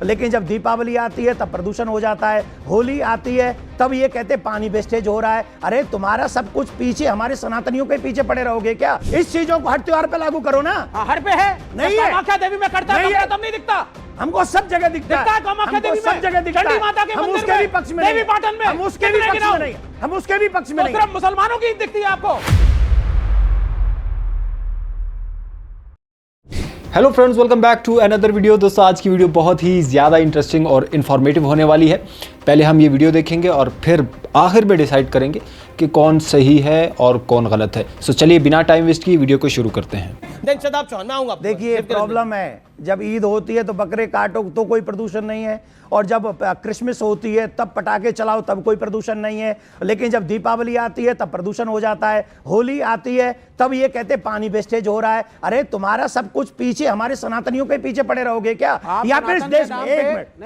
लेकिन जब दीपावली आती है तब प्रदूषण हो जाता है, होली आती है तब ये कहते पानी वेस्टेज हो रहा है। अरे तुम्हारा सब कुछ पीछे हमारे सनातनियों के पीछे पड़े रहोगे क्या? इस चीजों को हर त्योहार पे लागू करो ना। हर पे है नहीं है, कामाख्या देवी में करता है तब नहीं दिखता। हमको सब जगह दिखता है, कामाख्या देवी सब जगह दिखता है। माता के हम उसके भी पक्ष में देवी पाटन में, हम उसके भी पक्ष में नहीं, हम उसके भी पक्ष में नहीं। सिर्फ मुसलमानों की दिखती है आपको। Hello friends, welcome back to another video. दोस्तों आज की वीडियो बहुत ही ज़्यादा इंटरेस्टिंग और इन्फॉर्मेटिव होने वाली है। पहले हम ये वीडियो देखेंगे और फिर आखिर में डिसाइड करेंगे कि कौन सही है और कौन गलत है। सो चलिए बिना टाइम वेस्ट किए वीडियो को शुरू करते हैं। देखिए प्रॉब्लम है, जब ईद होती है तो बकरे काटो तो कोई प्रदूषण नहीं है, और जब क्रिसमस होती है तब पटाखे चलाओ तब कोई प्रदूषण नहीं है। लेकिन जब दीपावली आती है तब प्रदूषण हो जाता है, होली आती है तब ये कहते पानी वेस्टेज हो रहा है। अरे तुम्हारा सब कुछ पीछे हमारे सनातनियों के पीछे पड़े रहोगे क्या? या फिर इस देश में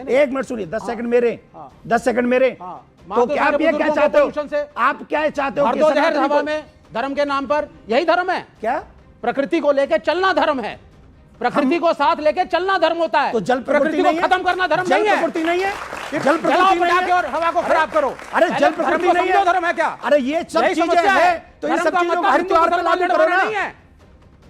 एक मिनट सुनिए, 10 सेकंड मेरे, 10 सेकंड मेरे। तो क्या आप ये क्या चाहते हो? आप क्या चाहते हो? हवा में धर्म के नाम पर यही धर्म है क्या? प्रकृति को लेकर चलना धर्म है, प्रकृति को साथ लेके चलना धर्म होता है। तो जल प्रकृति को खत्म करना धर्म नहीं है। प्रकृति नहीं है, जल प्रकृति और हवा को खराब करो। अरे जल प्रकृति नहीं है, धर्म है क्या? अरे ये सब चीजें हैं तो ये सब चीजों को हर त्योहार पे लागू करो ना।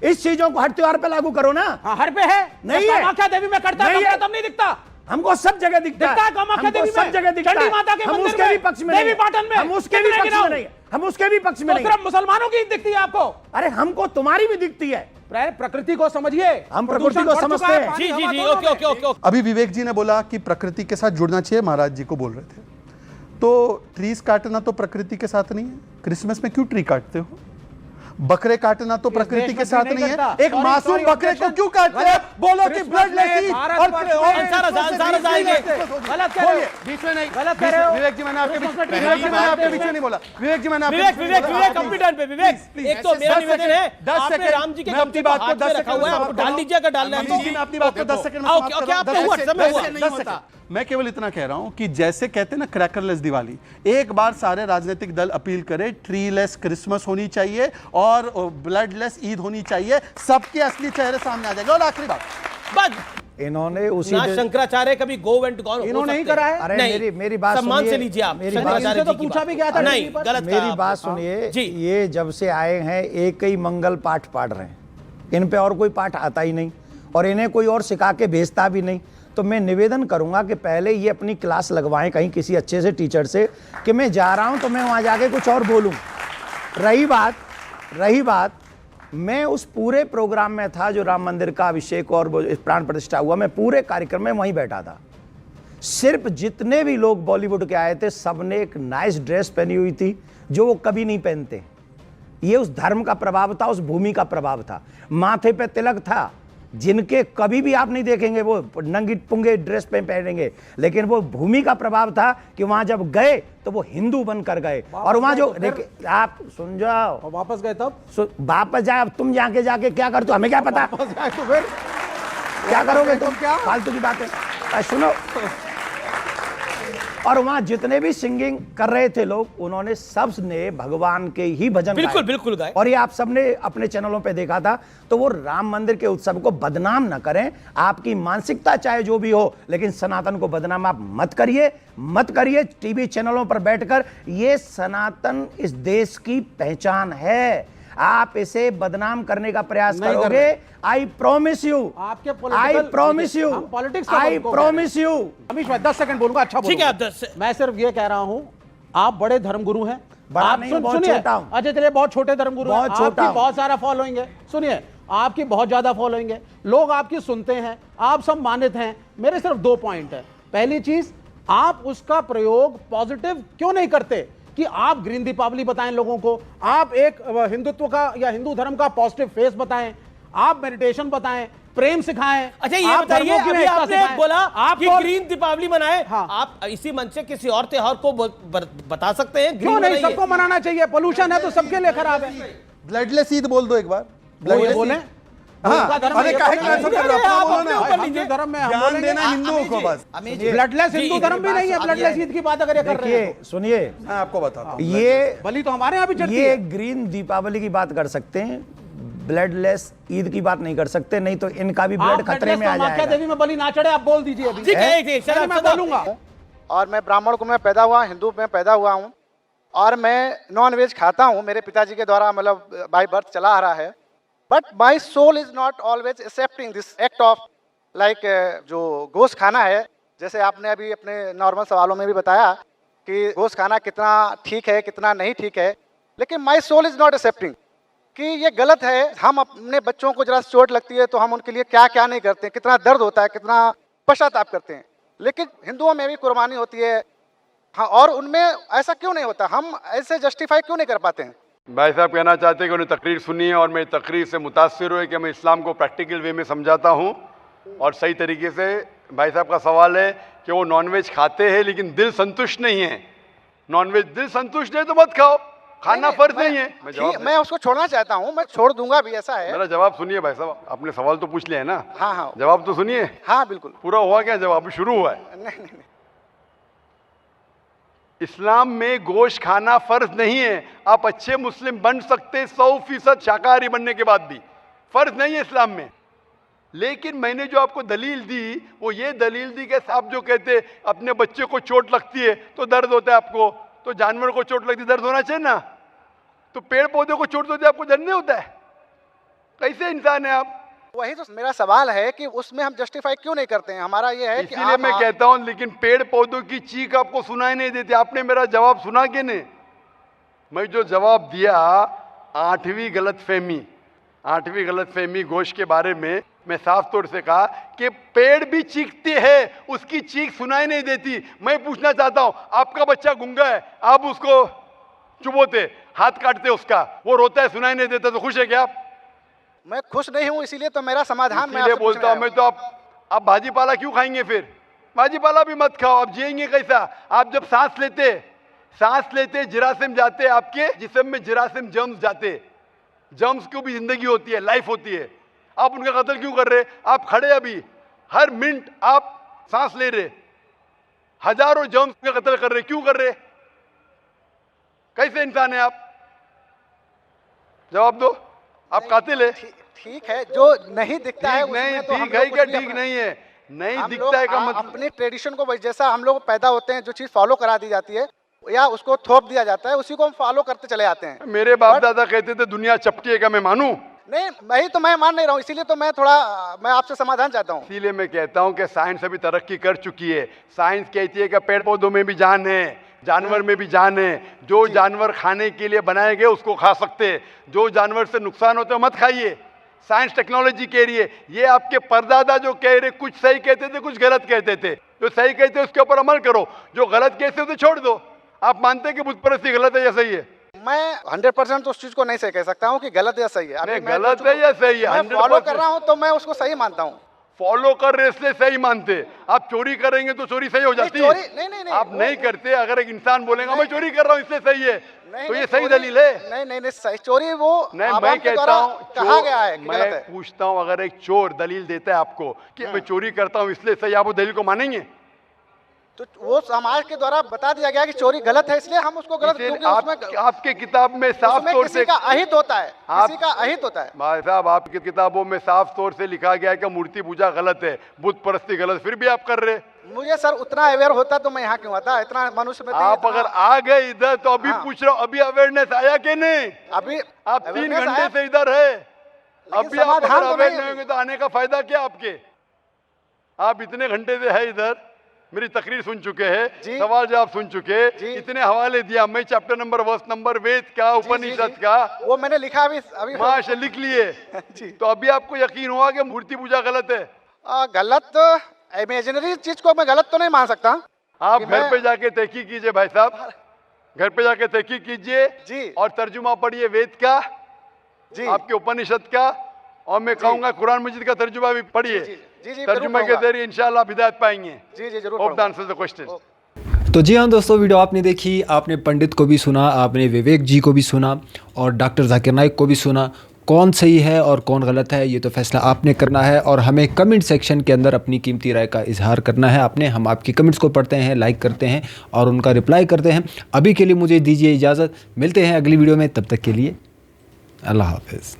इस चीजों को हर त्योहार पे लागू करो ना। हर पे है नहीं है, कामाख्या देवी में करता है तब नहीं दिखता। हमको सब जगह दिखता है, कामाख्या देवी में, सब जगह दिखता है। माता के हम उसके भी पक्ष में, देवी पाटन में, हम उसके भी पक्ष में नहीं, हम उसके भी पक्ष में नहीं। सिर्फ मुसलमानों की दिखती है आपको। अरे हमको तुम्हारी भी दिखती है। प्रकृति को समझिए, हम प्रकृति को समझते हैं। जी जी जी, ओके ओके ओके। अभी विवेक जी ने बोला कि प्रकृति के साथ जुड़ना चाहिए, महाराज जी को बोल रहे थे। तो ट्रीज काटना तो प्रकृति के साथ नहीं है। क्रिसमस में क्यों ट्री काटते हो? बकरे काटना तो प्रकृति के साथ नहीं है। एक मासूम बकरे को क्यों काटते हैं? बोलो कि ब्लडलेस ईद और गलत कह रहे हो, बीच में नहीं गलत कह रहे हो। विवेक जी मैंने आपके बीच में नहीं बोला। विवेक जी मैंने विवेक अपनी टर्न पे। विवेक एक तो मेरा निवेदन है, 10 आपने सेकंड राम जी के अपनी बात को 10 रखा हुआ है, आपको डाल लीजिए, अगर डालना है तो अपनी बात को 10 सेकंड में ओके ओके, आप हुआ समय हुआ नहीं होता। मैं केवल इतना कह रहा हूं कि जैसे कहते हैं ना क्रैकरलेस दिवाली, एक बार सारे राजनीतिक दल अपील करें ट्रीलेस क्रिसमस होनी चाहिए और ब्लडलेस ईद होनी चाहिए, सबके असली चेहरे सामने आ जाएगा। और आखिरी बात, बस इन्होंने उसी ना शंकराचार्य कभी गो एंड गॉन इन्होंने नहीं करा है। अरे मेरी बात सम्मान से सुनिए, लीजिए आप। मेरी शंकराचार्य तो जी की पूछा बात। भी गया था नहीं गलत, मेरी बात सुनिए। ये जब से आए हैं एक ही मंगल पाठ पढ़ रहे हैं, इन पे और कोई पाठ आता ही नहीं और इन्हें कोई और सिखा के भेजता भी नहीं। तो मैं निवेदन करूंगा कि पहले ये अपनी क्लास लगवाएं कहीं किसी अच्छे से टीचर से कि मैं जा रहा हूं तो मैं वहां जाके कुछ और बोलूं। रही बात मैं उस पूरे प्रोग्राम में था जो राम मंदिर का अभिषेक और प्राण प्रतिष्ठा हुआ, मैं पूरे कार्यक्रम में वहीं बैठा था। सिर्फ जितने भी लोग बॉलीवुड के आए थे सबने एक नाइस ड्रेस पहनी हुई थी जो वो कभी नहीं पहनते। ये उस धर्म का प्रभाव था, उस भूमि का प्रभाव था। माथे पे तिलक था, जिनके कभी भी आप नहीं देखेंगे वो नंगी पुंगे ड्रेस पे पहनेंगे, लेकिन वो भूमि का प्रभाव था कि वहां जब गए तो वो हिंदू बनकर गए। और वहां जो आप सुन जाओ, वापस गए तब वापस जाए, अब तुम जाके क्या करते हो हमें क्या पता? तो फिर क्या करोगे तुम? क्या फालतू की बातें सुनो। और वहां जितने भी सिंगिंग कर रहे थे लोग, उन्होंने सबने भगवान के ही भजन बिल्कुल गाए। और ये आप सबने अपने चैनलों पे देखा था। तो वो राम मंदिर के उत्सव को बदनाम ना करें। आपकी मानसिकता चाहे जो भी हो, लेकिन सनातन को बदनाम आप मत करिए। टीवी चैनलों पर बैठकर, ये सनातन इस देश की पहचान है। आप इसे बदनाम करने का प्रयास करोगे, I promise you, I promise you. Amish भाई 10 सेकंड बोलूंगा, अच्छा ठीक है आप 10। मैं सिर्फ ये कह रहा हूं, आप बड़े धर्मगुरु हैं। बड़ा नहीं, बहुत छोटा हूं। अच्छा चलिए, बहुत छोटे धर्मगुरु हैं, आपकी बहुत सारा फॉलोइंग है। सुनिए, आपकी बहुत ज्यादा फॉलोइंग है, लोग आपकी सुनते हैं, आप सब मानित हैं। मेरे सिर्फ 2 पॉइंट है। पहली चीज, आप उसका प्रयोग पॉजिटिव क्यों नहीं करते कि आप ग्रीन दीपावली बताएं लोगों को, आप एक हिंदुत्व का या हिंदू धर्म का पॉजिटिव फेस बताएं, आप मेडिटेशन बताएं, प्रेम सिखाएं। अच्छा ये बताइए, अभी आपने बोला आप ग्रीन दीपावली मनाएं। हाँ। आप इसी मंच से किसी और त्योहार को बता सकते हैं? क्यों नहीं? सबको मनाना चाहिए। पोल्यूशन है तो सबके लिए खराब है। ब्लडलेस ईद बोल दो एक बार। बोले ब्लडलेस हिंदू धर्म भी नहीं है। ब्लडलेस ईद की बात अगर कर रहे हैं, सुनिए मैं आपको बताता हूँ। ये बलि तो हमारे यहाँ भी चढ़ती है। ये ग्रीन दीपावली की बात कर सकते हैं। ब्लडलेस ईद की बात नहीं कर सकते, नहीं तो इनका भी ब्लड खतरे में आ जाएगा। देवी में बलि ना चढ़े, आप बोल दीजिए अभी। ठीक है, मैं बोलूंगा। और मैं ब्राह्मण कुल में पैदा हुआ, हिंदू में पैदा हुआ हूँ, और मैं नॉन वेज खाता हूँ, मेरे पिताजी के द्वारा मतलब बाय बर्थ चला आ रहा है। But my soul is not always accepting this act of like जो गोश्त खाना है। जैसे आपने अभी अपने नॉर्मल सवालों में भी बताया कि गोश्त खाना कितना ठीक है कितना नहीं ठीक है, लेकिन my soul is not accepting कि ये गलत है। हम अपने बच्चों को जरा चोट लगती है तो हम उनके लिए क्या क्या नहीं करते हैं, कितना दर्द होता है, कितना पश्चाताप करते हैं। लेकिन हिंदुओं में भी कुर्बानी होती है, हाँ, और उनमें ऐसा क्यों नहीं होता? हम ऐसे जस्टिफाई क्यों नहीं कर पाते हैं? भाई साहब कहना चाहते हैं कि उन्हें तकरीर सुनी है और मेरी तकरीर से मुतासिर हुए कि मैं इस्लाम को प्रैक्टिकल वे में समझाता हूँ और सही तरीके से। भाई साहब का सवाल है कि वो नॉनवेज खाते हैं लेकिन दिल संतुष्ट नहीं है। नॉनवेज दिल संतुष्ट है तो मत खाओ, खाना फर्ज नहीं है। मैं उसको छोड़ना चाहता हूँ, मैं छोड़ दूंगा भी, ऐसा है। मेरा जवाब सुनिए भाई साहब, आपने सवाल तो पूछ लिया है ना? हाँ हाँ, जवाब तो सुनिए। हाँ बिल्कुल। पूरा हुआ क्या जवाब? शुरू हुआ है। नहीं। इस्लाम में गोश्त खाना फर्ज नहीं है। आप अच्छे मुस्लिम बन सकते 100% शाकाहारी बनने के बाद भी, फर्ज नहीं है इस्लाम में। लेकिन मैंने जो आपको दलील दी वो ये दलील दी कि आप जो कहते अपने बच्चे को चोट लगती है तो दर्द होता है आपको, तो जानवर को चोट लगती है दर्द होना चाहिए ना? तो पेड़ पौधे को चोट होती है आपको दर्द नहीं होता है? कैसे इंसान है आप? वही तो मेरा सवाल है कि उसमें हम जस्टिफाई क्यों नहीं करते हैं। हमारा ये है कि इसीलिए मैं कहता हूं, लेकिन पेड़ पौधों की चीख आपको सुनाई नहीं देती। आपने मेरा जवाब सुना कि नहीं? मैं जो जवाब दिया, आठवीं गलतफहमी गोश्त के बारे में मैं साफ तौर से कहा कि पेड़ भी चीखते हैं, उसकी चीख सुनाई नहीं देती। मैं पूछना चाहता हूं, आपका बच्चा गूंगा है, आप उसको चुबोते, हाथ काटते उसका, वो रोता है, सुनाई नहीं देता, तो खुश है क्या आप? मैं खुश नहीं हूं, इसीलिए तो मेरा समाधान मैं इसलिए बोलता हूं मैं तो आप भाजी पाला क्यों खाएंगे? फिर भाजी पाला भी मत खाओ। आप जिएंगे कैसा? आप जब सांस लेते जिरासिम जाते, आपके जिस्म में जिरासिम जर्म्स जाते, जर्म्स की भी जिंदगी होती है, लाइफ होती है। आप उनका कत्ल क्यों कर रहे? आप खड़े अभी हर मिनट आप सांस ले रहे, हजारों जर्म्स का कत्ल कर रहे, क्यों कर रहे? कैसे इंसान है आप? जवाब दो। आप कातिल है। ठीक है, जो नहीं दिखता है उसमें तो ठीक है क्या? ठीक नहीं है, नहीं दिखता है का मतलब अपने ट्रेडिशन को जैसा हम लोग पैदा होते हैं, जो चीज फॉलो करा दी जाती है या उसको थोप दिया जाता है, उसी को हम फॉलो करते चले आते हैं। मेरे बाप दादा कहते थे दुनिया चपटी है, क्या मैं मानूं? नहीं, वही तो मैं मान नहीं रहा हूँ, इसीलिए तो मैं आपसे समाधान चाहता हूँ। इसीलिए मैं कहता हूँ कि साइंस अभी तरक्की कर चुकी है। साइंस कहती है कि पेड़ पौधों में भी जान है, जानवर में भी जान है। जो जानवर खाने के लिए बनाए गए उसको खा सकते हैं, जो जानवर से नुकसान होते मत खाइए। साइंस टेक्नोलॉजी कह रही है। ये आपके परदादा जो कह रहे, कुछ सही कहते थे कुछ गलत कहते थे। जो सही कहते हैं उसके ऊपर अमल करो, जो गलत कहते थे छोड़ दो। आप मानते हैं कि बुत परस्ती गलत है या सही है? मैं 100% उस चीज को नहीं सही कह सकता हूँ कि गलत या सही है। गलत है या सही है? फॉलो कर रहा हूँ तो मैं उसको सही मानता हूँ। फॉलो कर रहे इसलिए सही मानते। आप चोरी करेंगे तो चोरी सही हो जाती है? नहीं, आप नहीं करते। अगर एक इंसान बोलेगा मैं चोरी कर रहा हूँ इसलिए सही है, तो ये सही दलील है? नहीं, सही चोरी वो नहीं, मैं कहता हूँ कहा गया है कि गलत है। मैं पूछता हूँ, अगर एक चोर दलील देता है आपको कि मैं चोरी करता हूँ इसलिए सही, आप वो दलील को मानेंगे? तो वो समाज के द्वारा बता दिया गया कि चोरी गलत है, इसलिए हम उसको गलत, क्योंकि आपके किताब में साफ तौर से किसी का अहित होता है, किसी का अहित होता है। भाई साहब, आपकी किताबों में साफ तौर से लिखा गया है कि मूर्ति पूजा गलत है, बुत परस्ती गलत, फिर भी आप कर रहे। मुझे सर उतना अवेयर होता तो मैं यहाँ क्यों आता? इतना मनुष्य में आप अगर आ गए इधर तो अभी पूछ रहा हूँ, अभी अवेयरनेस आया कि नहीं? अभी आप 3 घंटे से इधर है, अभी आप अगर अवेयर नहीं होंगे तो आने का फायदा क्या आपके? आप इतने घंटे से है इधर, मेरी तकरीर सुन चुके हैं, सवाल जवाब सुन चुके, इतने हवाले दिया, मैं चैप्टर नंबर वर्स नंबर वेद का, उपनिषद का वो मैंने लिखा अभी माशा लिख लिए। तो अभी आपको यकीन हुआ कि मूर्ति पूजा गलत है? गलत इमेजिनरी चीज को मैं गलत तो नहीं मान सकता। आप घर पे जाके तहकीक कीजिए भाई साहब, घर पे जाके तहकीक कीजिए और तर्जुमा पढ़िए वेद का, आपके उपनिषद का, और मैं कहूंगा कुरान मजीद का तर्जुमा भी पढ़िए। तर्जुमे के जरिए इंशाल्लाह हिदायत पाएंगे। जी जरूर। Hope the answer the question. तो जी हाँ दोस्तों, वीडियो आपने देखी, आपने पंडित को भी सुना, आपने विवेक जी को भी सुना और डॉक्टर जाकिर नाइक को भी सुना। कौन सही है और कौन गलत है ये तो फैसला आपने करना है और हमें कमेंट सेक्शन के अंदर अपनी कीमती राय का इजहार करना है आपने। हम आपकी कमेंट्स को पढ़ते हैं, लाइक करते हैं और उनका रिप्लाई करते हैं। अभी के लिए मुझे दीजिए इजाज़त, मिलते हैं अगली वीडियो में, तब तक के लिए अल्लाह हाफ़िज़।